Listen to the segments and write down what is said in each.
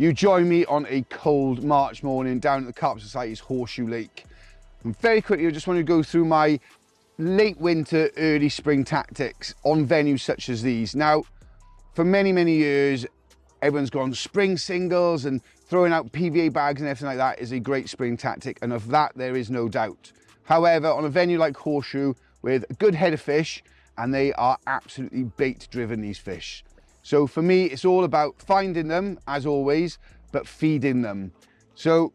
you join me on a cold March morning down at the Carp Society's Horseshoe Lake. And very quickly, I just want to go through my late winter, early spring tactics on venues such as these. Now, for many, many years, everyone's gone spring singles, and throwing out PVA bags and everything like that is a great spring tactic, and of that there is no doubt. However, on a venue like Horseshoe with a good head of fish, and they are absolutely bait driven, these fish. So for me, it's all about finding them, as always, but feeding them. So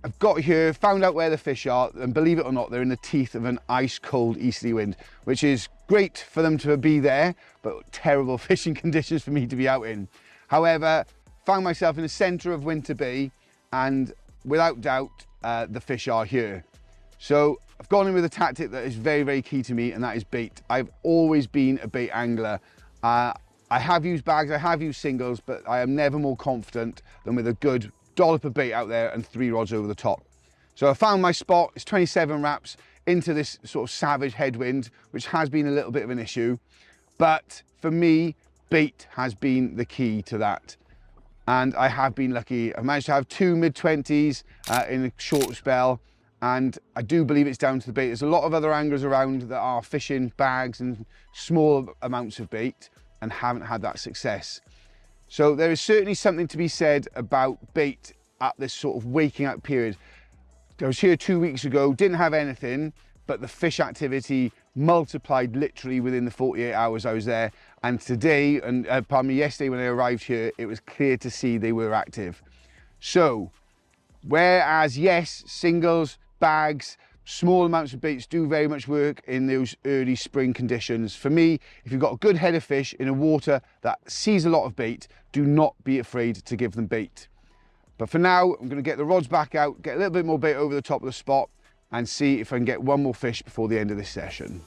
I've got here, found out where the fish are, and believe it or not, they're in the teeth of an ice cold easterly wind, which is great for them to be there, but terrible fishing conditions for me to be out in. However, found myself in the center of Winter Bay, and without doubt, the fish are here. So I've gone in with a tactic that is very, very key to me, and that is bait. I've always been a bait angler. I have used bags, I have used singles, but I am never more confident than with a good dollop of bait out there and 3 rods over the top. So I found my spot. It's 27 wraps into this sort of savage headwind, which has been a little bit of an issue. But for me, bait has been the key to that. And I have been lucky. I managed to have 2 mid-20s in a short spell. And I do believe it's down to the bait. There's a lot of other anglers around that are fishing bags and small amounts of bait and haven't had that success. So there is certainly something to be said about bait at this sort of waking up period. I was here 2 weeks ago, didn't have anything, but the fish activity multiplied literally within the 48 hours I was there. And today, and pardon me, yesterday when I arrived here, it was clear to see they were active. So, whereas yes, singles, bags, small amounts of baits do very much work in those early spring conditions. For me, if you've got a good head of fish in a water that sees a lot of bait, do not be afraid to give them bait. But for now, I'm going to get the rods back out, get a little bit more bait over the top of the spot, and see if I can get one more fish before the end of this session.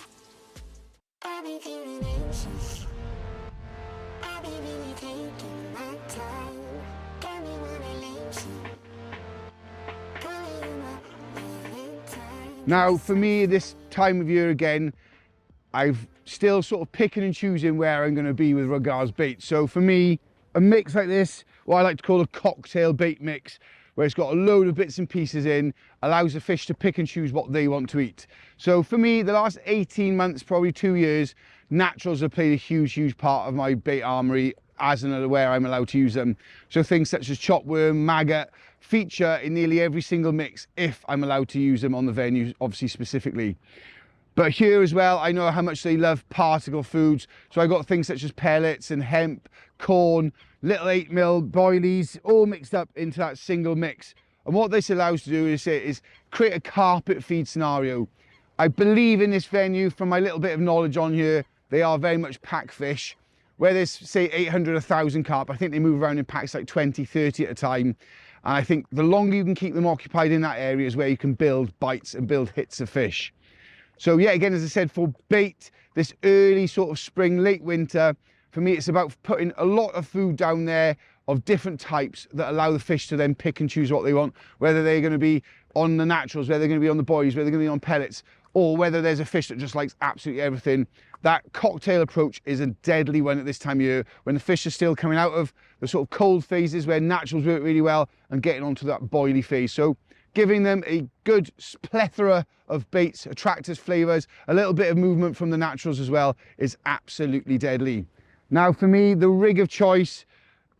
Now, for me, this time of year again, I've still sort of picking and choosing where I'm going to be with regards bait. So for me, a mix like this, what I like to call a cocktail bait mix, where it's got a load of bits and pieces in, allows the fish to pick and choose what they want to eat. So for me, the last 18 months, probably 2 years, naturals have played a huge, huge part of my bait armory as and where I'm allowed to use them. So things such as chopworm, maggot, feature in nearly every single mix if I'm allowed to use them on the venue, obviously specifically. But here as well, I know how much they love particle foods. So I got things such as pellets and hemp, corn, little 8mm boilies, all mixed up into that single mix. And what this allows to do is create a carpet feed scenario. I believe in this venue, from my little bit of knowledge on here, they are very much pack fish. Where there's, say, 800, 1,000 carp, I think they move around in packs like 20, 30 at a time. And I think the longer you can keep them occupied in that area is where you can build bites and build hits of fish. So yeah, again, as I said, for bait, this early sort of spring, late winter, for me, it's about putting a lot of food down there of different types that allow the fish to then pick and choose what they want, whether they're going to be on the naturals, whether they're going to be on the boilies, whether they're going to be on pellets, or whether there's a fish that just likes absolutely everything. That cocktail approach is a deadly one at this time of year, when the fish are still coming out of the sort of cold phases where naturals work really well and getting onto that boily phase. So giving them a good plethora of baits, attractors, flavors, a little bit of movement from the naturals as well is absolutely deadly. Now for me, the rig of choice,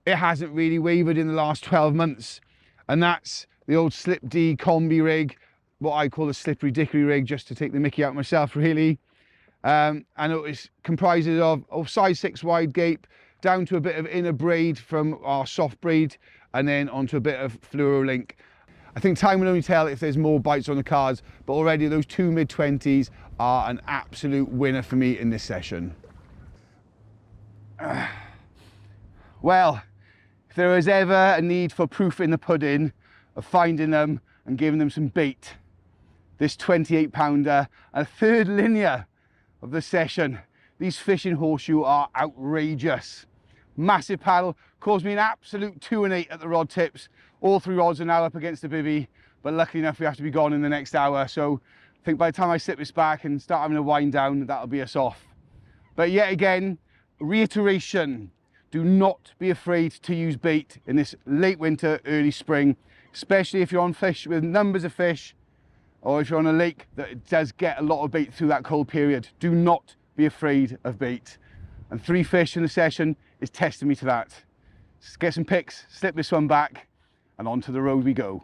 it hasn't really wavered in the last 12 months. And that's the old Slip D combi rig, what I call a slippery dickory rig, just to take the mickey out myself really. And it comprises of size 6 wide gape, down to a bit of inner braid from our soft braid, and then onto a bit of fluoro link. I think time will only tell if there's more bites on the cards, but already those 2 mid-20s are an absolute winner for me in this session. Well, if there was ever a need for proof in the pudding of finding them and giving them some bait, this 28-pounder, a third linear of the session. These fish in Horseshoe are outrageous. Massive paddle, caused me an absolute 2 and 8 at the rod tips. All 3 rods are now up against the bivvy, but luckily enough we have to be gone in the next hour. So I think by the time I slip this back and start having a wind down, that'll be us off. But yet again, reiteration, Do not be afraid to use bait in this late winter, early spring, especially if you're on fish with numbers of fish, or if you're on a lake that does get a lot of bait through that cold period. Do not be afraid of bait. And 3 fish in the session is testing me to that. Let's get some pics, slip this one back, and onto the road we go.